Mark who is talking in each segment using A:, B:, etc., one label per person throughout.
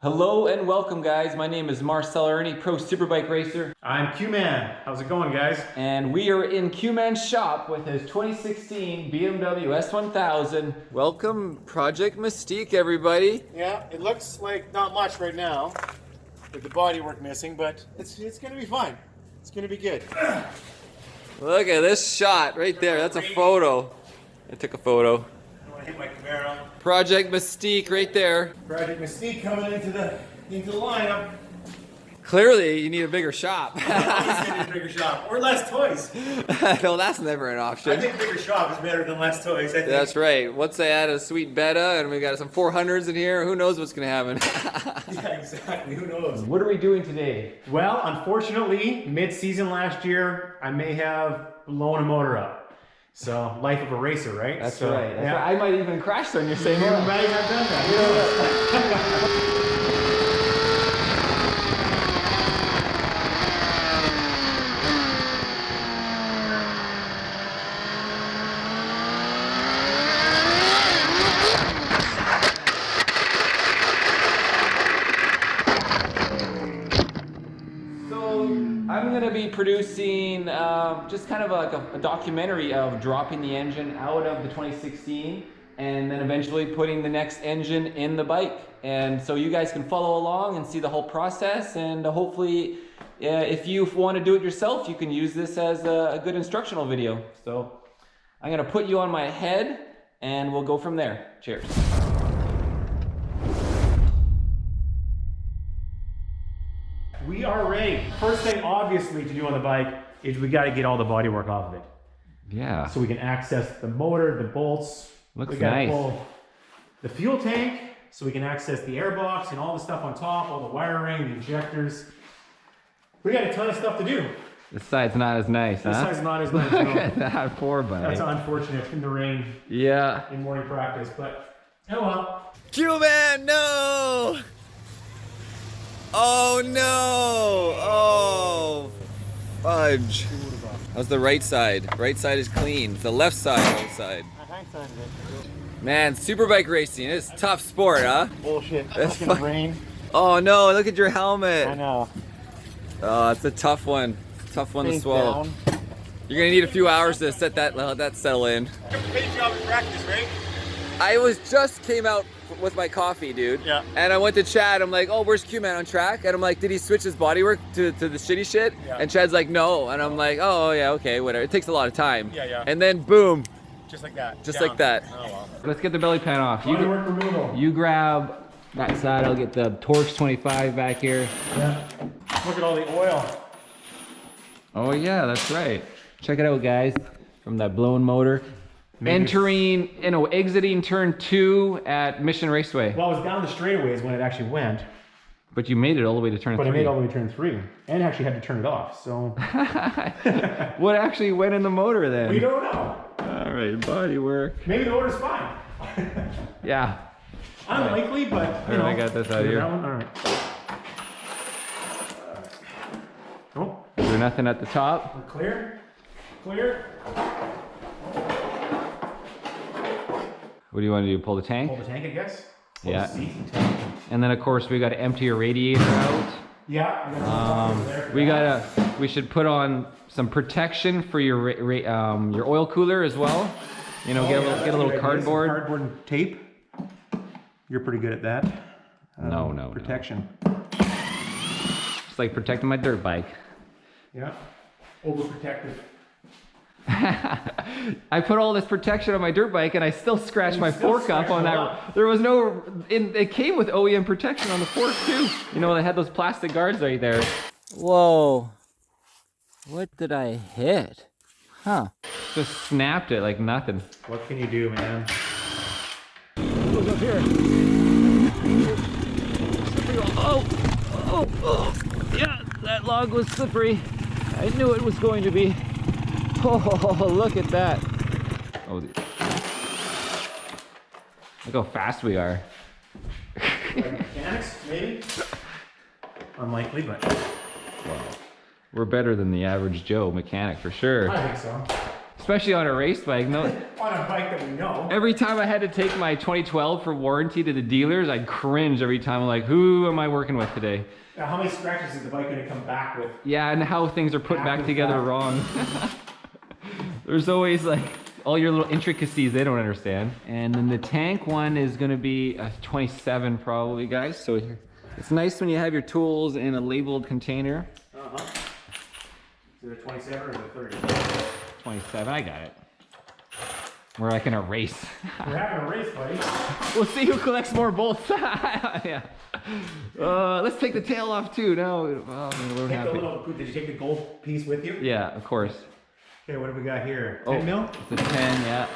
A: Hello and welcome, guys. My name is Marcel Irnie, pro Superbike racer.
B: I'm QMAN. How's it going, guys?
A: And we are in QMAN's shop with his 2016 BMW S1000. Welcome, Project Mystique, everybody.
C: Yeah, it looks like not much right now with the bodywork missing, but it's gonna be fine. It's gonna be good.
A: Look at this shot right there. That's a photo. I took a photo.
C: I don't want to hit my Camaro.
A: Project Mystique right there.
C: Project Mystique coming into the lineup.
A: Clearly, you need a bigger shop.
C: Always need a bigger shop or less toys.
A: No, that's never an option.
C: I think bigger shop is better than less toys. I think.
A: That's right. Once they add a sweet Beta and we got some 400s in here, who knows what's gonna happen?
C: Yeah, exactly. Who knows?
A: What are we doing today?
B: Well, unfortunately, mid-season last year, I may have blown a motor up. So, life of a racer, right?
A: That's
B: so,
A: right. That's
B: yeah.
A: right. I might even crash on your same
B: You
A: one.
B: might have done that.
A: I'm going to be producing just kind of like a documentary of dropping the engine out of the 2016 and then eventually putting the next engine in the bike. And so you guys can follow along and see the whole process, and hopefully if you want to do it yourself, you can use this as a good instructional video. So I'm going to put you on my head and we'll go from there. Cheers.
B: We are ready. First thing, obviously, to do on the bike is we got to get all the bodywork off of it.
A: Yeah.
B: So we can access the motor, the bolts.
A: Looks
B: we got
A: nice.
B: to pull the fuel tank, so we can access the airbox and all the stuff on top, all the wiring, the injectors. We got a ton of stuff to do.
A: This side's not as nice,
B: This
A: huh?
B: side's not as nice.
A: Look
B: No.
A: at that 4x.
B: That's unfortunate in the rain
A: Yeah.
B: in morning practice, but oh well.
A: QMAN, no! Oh no! Oh, fudge. How's the right side? Right side is clean. The left side outside.
C: I hindsighted it.
A: Man, Superbike racing is a tough sport, huh?
C: Bullshit.
A: That's
C: It's gonna
A: fun.
C: rain.
A: Oh no, look at your helmet.
C: I know.
A: Oh, it's a tough one. Tough one to
C: Face
A: swallow.
C: down.
A: You're gonna need a few hours to let that settle in.
C: Great job in practice, right?
A: I just came out with my coffee, dude.
C: Yeah.
A: And I went to Chad. I'm like, oh, where's QMAN on track? And I'm like, did he switch his bodywork to the shitty shit?
C: Yeah.
A: And Chad's like, no. And I'm like, oh, yeah, okay, whatever. It takes a lot of time.
C: Yeah, yeah.
A: And then boom,
C: Just like that.
A: just
C: Down.
A: like that.
C: Oh well.
A: Let's get the belly pan off.
B: Bodywork removal.
A: You grab that side. I'll get the Torx 25 back here.
B: Yeah. Look at all the oil.
A: Oh yeah, that's right. Check it out, guys. From that blown motor. Exiting turn 2 at Mission Raceway.
B: Well, it was down the straightaways when it actually went,
A: But you made it all the way to turn 3.
B: but I made it all the way to turn 3 and actually had to turn it off. So
A: What actually went in the motor then?
B: we don't know.
A: All right, body work.
B: Maybe the motor's fine.
A: Yeah.
B: Unlikely, but you know.
A: I got this out here.
B: That one? All right. Oh,
A: Is there nothing at the top?
B: we're clear. Clear.
A: What do you want to do? Pull the tank?
B: Pull the tank, I guess. Pull
A: Yeah.
B: the seat and tank.
A: And then of course we got to empty your radiator out.
B: Yeah. We got some stuff there for that.
A: We should put on some protection for your oil cooler as well. You know,
B: Oh,
A: get
B: yeah,
A: a
B: that's
A: little
B: good idea. Some
A: cardboard.
B: Cardboard and tape. You're pretty good at that.
A: No.
B: Protection.
A: It's like protecting my dirt bike.
B: Yeah. Overprotective.
A: I put all this protection on my dirt bike and I still scratched my
B: still
A: fork up
B: scratched
A: on
B: it
A: that.
B: up.
A: There was no, it came with OEM protection on the fork too. You know, they had those plastic guards right there. Whoa. What did I hit? Huh. Just snapped it like nothing.
B: What can you do, man?
A: Look up here. Oh. Yeah, that log was slippery. I knew it was going to be. Oh, look at that. Oh, look how fast we are.
B: Like mechanics, maybe? Unlikely, but
A: Wow. We're better than the average Joe mechanic for sure.
B: I think so.
A: especially on a race bike. No,
B: On a bike that we know.
A: every time I had to take my 2012 for warranty to the dealers, I'd cringe every time. I'm like, who am I working with today?
B: Now, how many scratches is the bike going to come back with?
A: Yeah, and how things are put back
B: After
A: together
B: that.
A: wrong. There's always like all your little intricacies they don't understand. And then the tank one is going to be a 27 probably, guys. So it's nice when you have your tools in a labeled container.
B: Uh-huh. Is it a 27 or is it a 30?
A: 27, I got it. We're like in a race.
B: We're having a race, buddy.
A: We'll see who collects more bolts. Yeah. Let's take the tail off too. No,
B: Take the little, did you take the gold piece with you?
A: yeah, of course.
B: Okay, what do we got here? 10 mil?
A: It's a 10, yeah.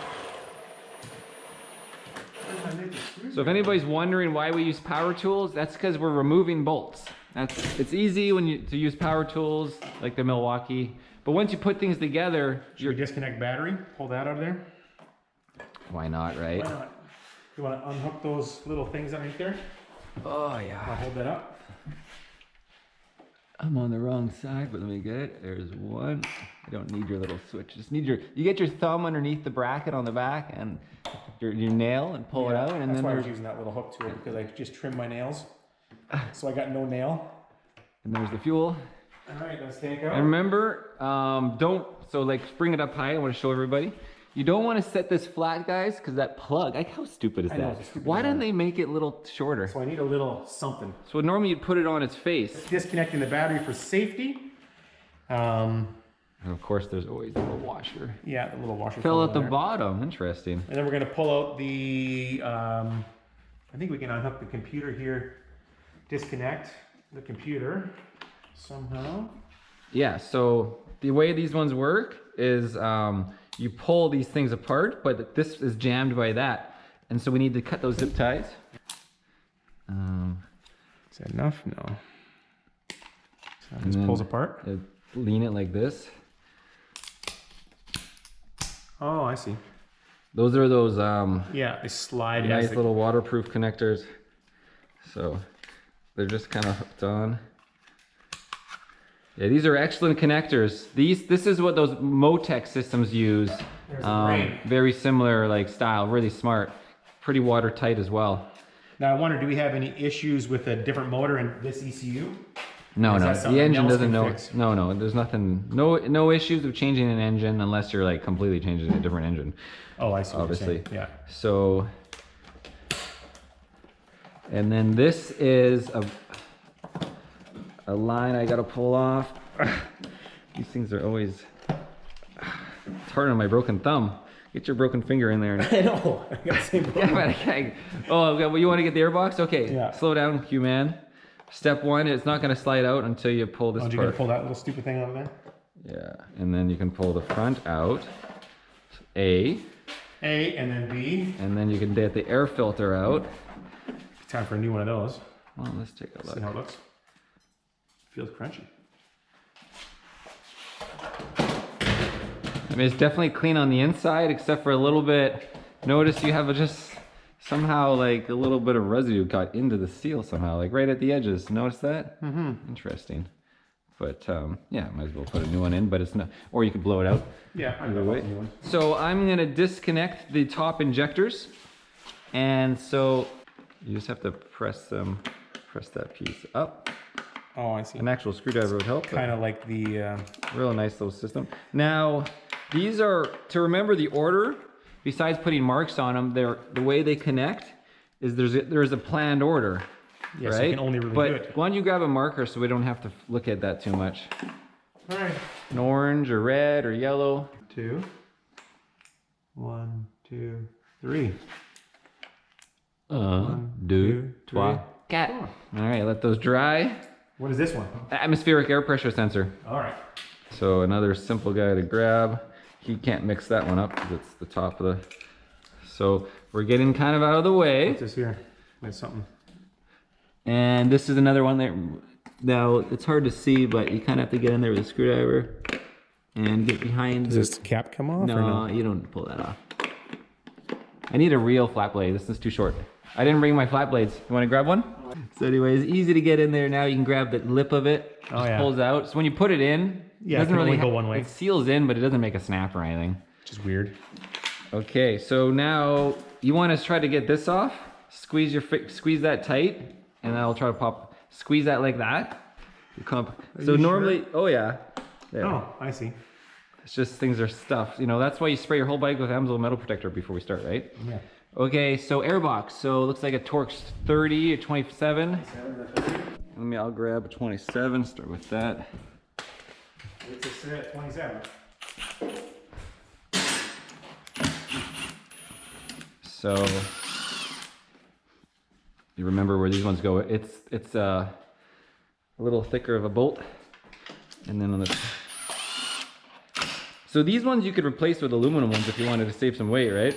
A: So if anybody's wondering why we use power tools, that's because we're removing bolts. It's easy to use power tools like the Milwaukee, but once you put things together,
B: Should we disconnect battery? Pull that out of there?
A: why not, right?
B: Why not? You want to unhook those little things underneath there?
A: Oh
B: I'll
A: yeah.
B: hold that up.
A: I'm on the wrong side, but let me get it. There's one. I don't need your little switch. Just need you get your thumb underneath the bracket on the back and your nail and pull it out. And
B: That's
A: then
B: why I
A: there's
B: was using that little hook to it, because I just trimmed my nails. So I got no nail.
A: the fuel.
B: All right, let's take out.
A: And remember, bring it up high. I want to show everybody. You don't want to set this flat, guys, because that plug, like how stupid is
B: I know,
A: that?
B: it's stupid
A: Why
B: design.
A: didn't they make it a little shorter?
B: So I need a little something.
A: So normally you'd put it on its face.
B: Disconnecting the battery for safety.
A: And of course there's always a little washer.
B: Yeah, the little washer.
A: Fell
B: comes
A: at the
B: in there.
A: bottom, interesting.
B: And then we're gonna pull out the, I think we can unhook the computer here. Disconnect the computer somehow.
A: Yeah, so the way these ones work is you pull these things apart, but this is jammed by that. And so we need to cut those zip ties.
B: Is that enough? No. So
A: And
B: this
A: then
B: pulls apart.
A: Lean it like this.
B: Oh, I see.
A: Those are those
B: Yeah, they slide.
A: nice
B: as they-
A: little waterproof connectors. So they're just kind of hooked on. Yeah, these are excellent connectors. This is what those Motec systems use.
B: There's a brain.
A: Very similar like style, really smart. Pretty watertight as well.
B: Now I wonder, do we have any issues with a different motor in this ECU?
A: No,
B: Is
A: no,
B: that
A: the
B: something
A: engine
B: else
A: doesn't
B: can
A: know.
B: fix?
A: No, there's nothing. No issues with changing an engine unless you're like completely changing a different engine.
B: Oh, I see. what you're
A: Obviously.
B: saying. Yeah.
A: So, and then this is a line I gotta pull off. These things are always, it's hard on my broken thumb. Get your broken finger in there.
B: I know. I got the same
A: Yeah,
B: problem.
A: but I can't. Oh, okay, well, you want to get the airbox? Okay,
B: Yeah.
A: slow down, QMAN. Step one, it's not gonna slide out until you pull this
B: Oh, you're gonna
A: part.
B: pull that little stupid thing out of there?
A: Yeah, and then you can pull the front out. A,
B: A and then B.
A: and then you can get the air filter out.
B: Time for a new one of those.
A: Well, let's take a
B: See
A: look.
B: how it looks. Feels crunchy.
A: I mean, it's definitely clean on the inside, except for a little bit. Notice you have just somehow like a little bit of residue got into the seal somehow, like right at the edges. Notice that? Mm-hmm. Interesting. But yeah, might as well put a new one in, but it's not, or you could blow it out.
B: Yeah, I
A: Either
B: got
A: way.
B: a new one.
A: So I'm gonna disconnect the top injectors. And so you just have to press that piece up.
B: Oh, I see.
A: An actual screwdriver would help. but-
B: Kind of like the.
A: Real nice little system. Now, these are, to remember the order, besides putting marks on them, the way they connect is there's a planned order,
B: Yeah,
A: right?
B: so you can only really
A: but
B: do it.
A: why don't you grab a marker so we don't have to look at that too much.
B: All right.
A: An orange or red or yellow.
B: 2. 1, 2, 3.
A: Deux,
B: three,
A: trois, quatre.
B: four.
A: All right, let those dry.
B: What is this one?
A: Atmospheric air pressure sensor.
B: All right.
A: So another simple guy to grab. He can't mix that one up because it's the top of the... So we're getting kind of out of the way.
B: What's this here? There's something.
A: And this is another one that, now it's hard to see, but you kind of have to get in there with a screwdriver and get behind.
B: Does this cap come off? or
A: No, you don't pull that off. I need a real flat blade. This is too short. I didn't bring my flat blades. You want to grab one? So anyways, easy to get in there now. You can grab the lip of it.
B: Oh,
A: Just
B: yeah.
A: pulls out. So when you put it in,
B: Yeah, it
A: doesn't
B: can only
A: really
B: go one way.
A: It seals in, but it doesn't make a snap or anything.
B: which is weird.
A: Okay, so now you want to try to get this off. Squeeze that tight, and then I'll try to pop. Squeeze that like that. So normally, sure? Oh yeah. There.
B: Oh, I see.
A: It's just things are stuffed. You know, that's why you spray your whole bike with AMSOIL metal protector before we start, right?
B: Yeah.
A: Okay, so airbox. So it looks like a Torx 30 or 27. I'll grab a 27. Start with that.
B: It's a 27.
A: So you remember where these ones go. It's a little thicker of a bolt, and then on the. So these ones you could replace with aluminum ones if you wanted to save some weight, right?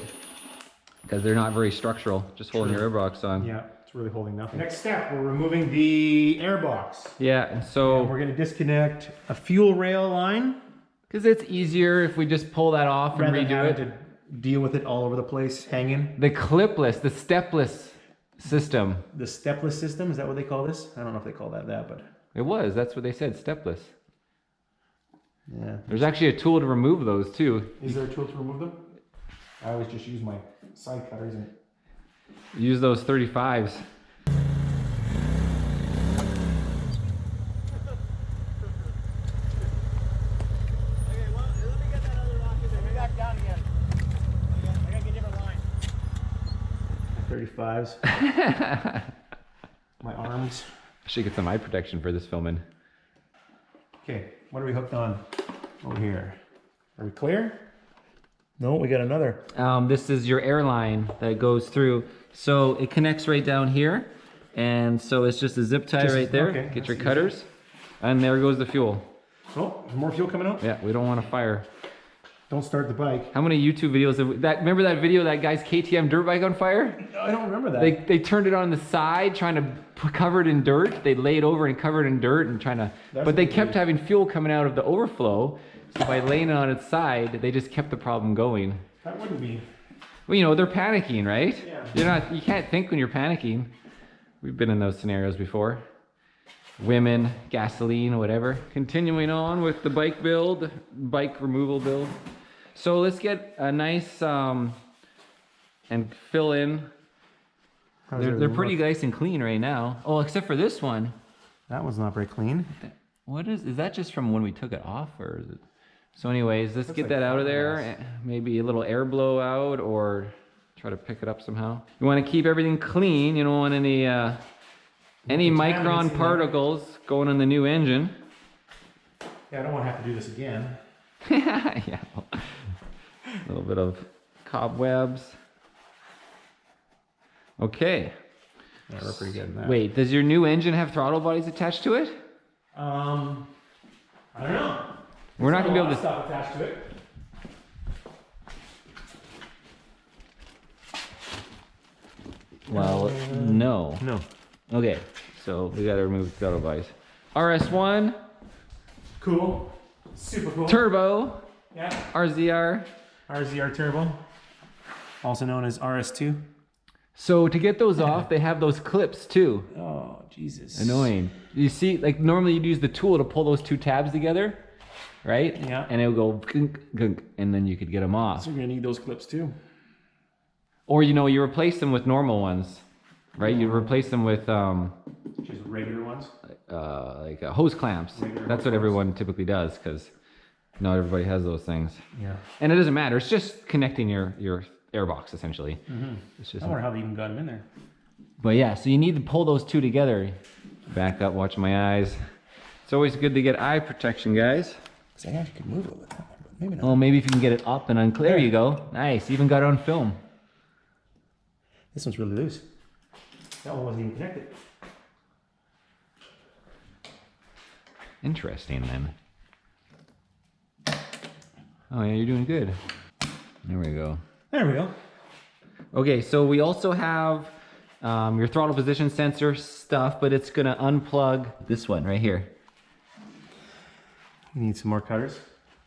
A: Because they're not very structural, just holding your airbox on.
B: Yeah, it's really holding nothing. Next step, we're removing the airbox.
A: Yeah, and so
B: we're going to disconnect a fuel rail line.
A: Because it's easier if we just pull that off and redo it.
B: To deal with it all over the place, hanging.
A: The clipless, the stepless system.
B: The stepless system, is that what they call this? I don't know if they call that, but.
A: It was, that's what they said, stepless.
B: Yeah.
A: There's actually a tool to remove those too.
B: Is there a tool to remove them? I always just use my side cutters and
A: use those 35s.
B: my arms.
A: I should get some eye protection for this filming.
B: Okay, what are we hooked on over here? Are we clear? No, we got another.
A: This is your airline that goes through. So it connects right down here. And so it's just a zip tie right there.
B: Okay,
A: get your cutters. Easy. And there goes the fuel.
B: Oh, there's more fuel coming out?
A: Yeah, we don't want to fire.
B: Don't start the bike.
A: How many YouTube videos have we, remember that video, that guy's KTM dirt bike on fire?
B: I don't remember that.
A: They turned it on the side, trying to cover it in dirt. They laid over and covered in dirt and trying to, but they kept having fuel coming out of the overflow. So by laying it on its side, they just kept the problem going.
B: That wouldn't be.
A: Well, you know, they're panicking, right?
B: Yeah.
A: You can't think when you're panicking. We've been in those scenarios before. Women, gasoline, whatever. Continuing on with the bike build, bike removal build. So let's get a nice, and fill in. They're pretty nice and clean right now. Oh, except for this one.
B: That one's not very clean.
A: What is that just from when we took it off, or is it? So anyways, let's get that out of there. Maybe a little air blowout, or try to pick it up somehow. You want to keep everything clean. You don't want any micron particles going on the new engine.
B: Yeah, I don't want to have to do this again.
A: Yeah. A little bit of cobwebs. Okay.
B: Yeah, we're pretty good in that.
A: Wait, does your new engine have throttle bodies attached to it?
B: I don't know.
A: We're not gonna be able to
B: stuff attached to it.
A: Well, no.
B: No.
A: Okay, so we gotta remove the throttle bodies. RS1.
B: Cool. Super cool.
A: Turbo.
B: Yeah.
A: RZR.
B: RZR Turbo. Also known as RS2.
A: So to get those off, they have those clips too.
B: Oh, Jesus.
A: Annoying. You see, like normally you'd use the tool to pull those two tabs together, right?
B: Yeah.
A: And it would go gunk, gunk, and then you could get them off.
B: So you're gonna need those clips too.
A: Or you know, you replace them with normal ones, right? You replace them with
B: just regular ones.
A: Like hose clamps. That's what everyone typically does, because not everybody has those things.
B: Yeah.
A: And it doesn't matter. It's just connecting your airbox essentially.
B: Mm-hmm.
A: It's just.
B: I wonder how they even got them in there.
A: But yeah, so you need to pull those two together. Back up, watch my eyes. It's always good to get eye protection, guys.
B: I actually could move it with that, but maybe not.
A: Well, maybe if you can get it up and unclear, you go. Nice, even got it on film.
B: This one's really loose. That one wasn't even connected.
A: Interesting then. Oh yeah, you're doing good. There we go.
B: There we go.
A: Okay, so we also have your throttle position sensor stuff, but it's gonna unplug this one right here.
B: You need some more cutters.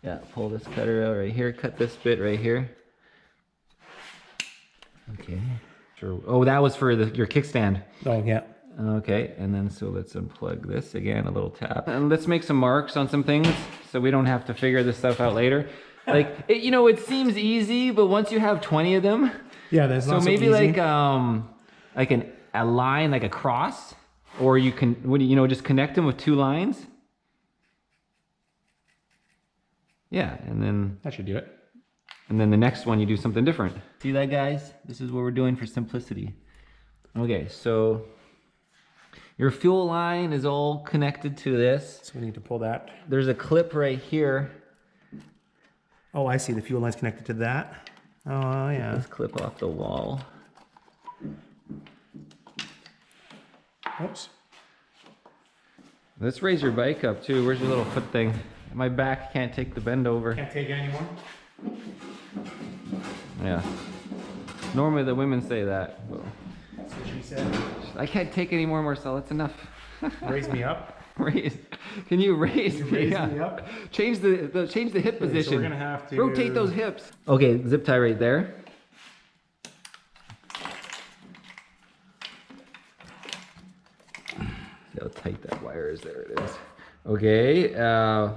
A: Yeah, pull this cutter out right here, cut this bit right here. Okay. Sure. Oh, that was for your kickstand.
B: Oh, yeah.
A: Okay, and then so let's unplug this again, a little tap. And let's make some marks on some things so we don't have to figure this stuff out later. Like, it, you know, it seems easy, but once you have 20 of them,
B: Yeah, that's
A: so
B: not
A: maybe
B: so easy.
A: like a line, like a cross, or you can, you know, just connect them with 2 lines. Yeah, and then
B: That should do it.
A: And then the next one, you do something different. See that, guys? This is what we're doing for simplicity. Okay, so your fuel line is all connected to this.
B: So we need to pull that.
A: There's a clip right here.
B: Oh, I see. The fuel line's connected to that. Oh, yeah.
A: Let's clip off the wall.
B: Oops.
A: Let's raise your bike up too. Where's your little foot thing? My back can't take the bend over.
B: Can't take it anymore.
A: Yeah. Normally the women say that. Well,
B: That's what she said.
A: I can't take any more, Marcel. It's enough.
B: Raise me up.
A: Raise. Can you raise,
B: Raise me up.
A: Change the hip position.
B: So we're gonna have to
A: rotate those hips. Okay, zip tie right there. See how tight that wire is. There it is. Okay,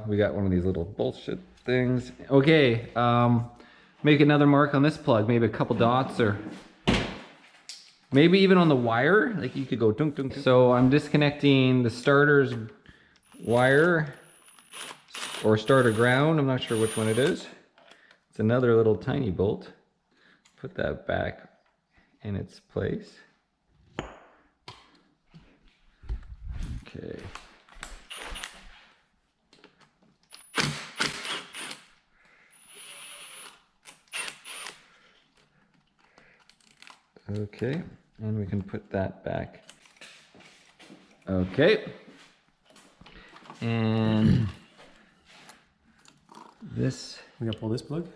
A: we got one of these little bullshit things. Okay, make another mark on this plug. Maybe a couple dots, or maybe even on the wire. Like you could go dunk dunk. So I'm disconnecting the starter's wire, or starter ground. I'm not sure which one it is. It's another little tiny bolt. Put that back in its place. Okay. Okay, and we can put that back. Okay. And this,
B: We gotta pull this plug.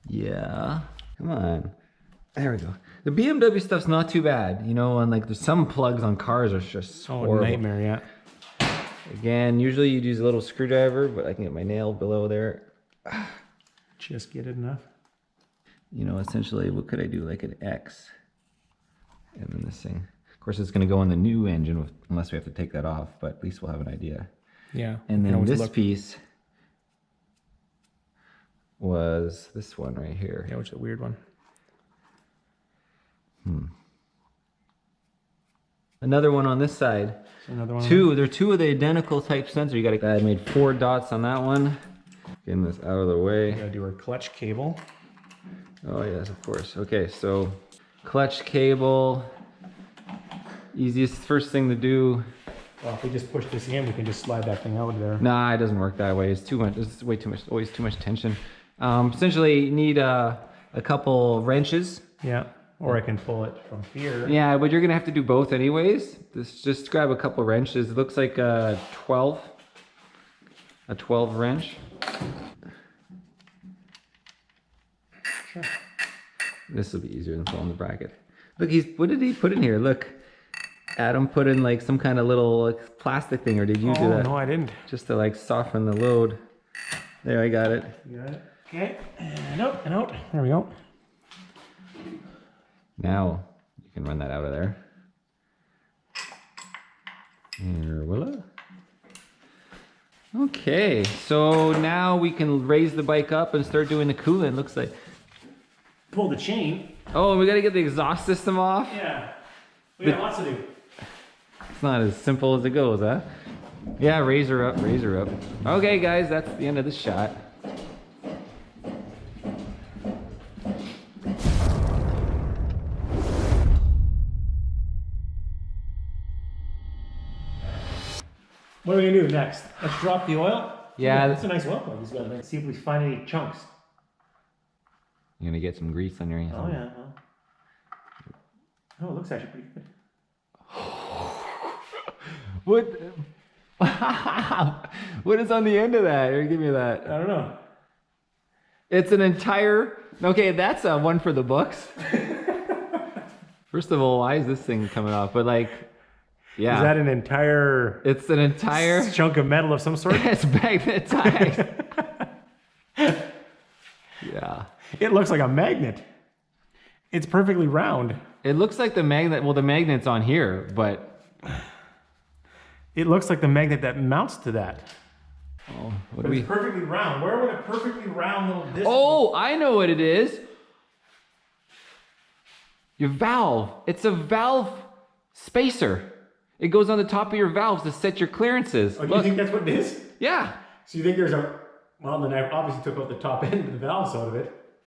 A: yeah, come on. There we go. The BMW stuff's not too bad, you know, and like there's some plugs on cars are just horrible.
B: Nightmare, yeah.
A: Again, usually you'd use a little screwdriver, but I can get my nail below there.
B: Just get it enough.
A: You know, essentially, what could I do? Like an X. And then this thing. Of course, it's going to go in the new engine, unless we have to take that off, but at least we'll have an idea.
B: Yeah.
A: And then this piece was this one right here.
B: Yeah, which is a weird one.
A: Another one on this side.
B: So another one.
A: There are 2 of the identical type sensor. I made 4 dots on that one. Getting this out of the way.
B: We gotta do our clutch cable.
A: Oh yes, of course. Okay, so clutch cable. Easiest first thing to do.
B: Well, if we just push this in, we can just slide that thing out of there.
A: Nah, it doesn't work that way. It's too much. It's way too much. Always too much tension. Essentially, you need a couple wrenches.
B: Yeah. Or I can pull it from here.
A: Yeah, but you're gonna have to do both anyways. Just grab a couple wrenches. It looks like a 12 wrench.
B: Sure.
A: This will be easier than pulling the bracket. Look, what did he put in here? Look, Adam put in like some kind of little like, plastic thing, or did you do that?
B: No, I didn't.
A: Just to like soften the load. There, I got it.
B: You got it? Okay. And out, and out. There we go.
A: Now you can run that out of there. Here, voila. Okay, so now we can raise the bike up and start doing the coolant. Looks like.
B: Pull the chain.
A: Oh, and we gotta get the exhaust system off.
B: Yeah. We got lots to do.
A: It's not as simple as it goes, huh? Yeah, raise her up, raise her up. Okay, guys, that's the end of the shot.
B: What are we gonna do next? Let's drop the oil.
A: Yeah.
B: That's a nice oil plug. He's got it. See if we find any chunks.
A: You're gonna get some grease on your hands.
B: Oh yeah. Oh, it looks actually pretty good.
A: What? What is on the end of that? Here, give me that.
B: I don't know.
A: It's an entire. Okay, that's one for the books. First of all, why is this thing coming off? But like, yeah.
B: Is that an entire?
A: It's an entire
B: chunk of metal of some sort.
A: It's magnetized. Yeah.
B: It looks like a magnet. It's perfectly round.
A: It looks like the magnet. Well, the magnet's on here, but
B: it looks like the magnet that mounts to that.
A: Oh, what
B: But
A: do we?
B: it's perfectly round. Where would a perfectly round little disc?
A: Oh, I know what it is. Your valve. It's a valve spacer. It goes on the top of your valves to set your clearances.
B: Oh, do you think that's what it is?
A: Yeah.
B: So you think there's a, well, then I obviously took out the top end of the valves out of it.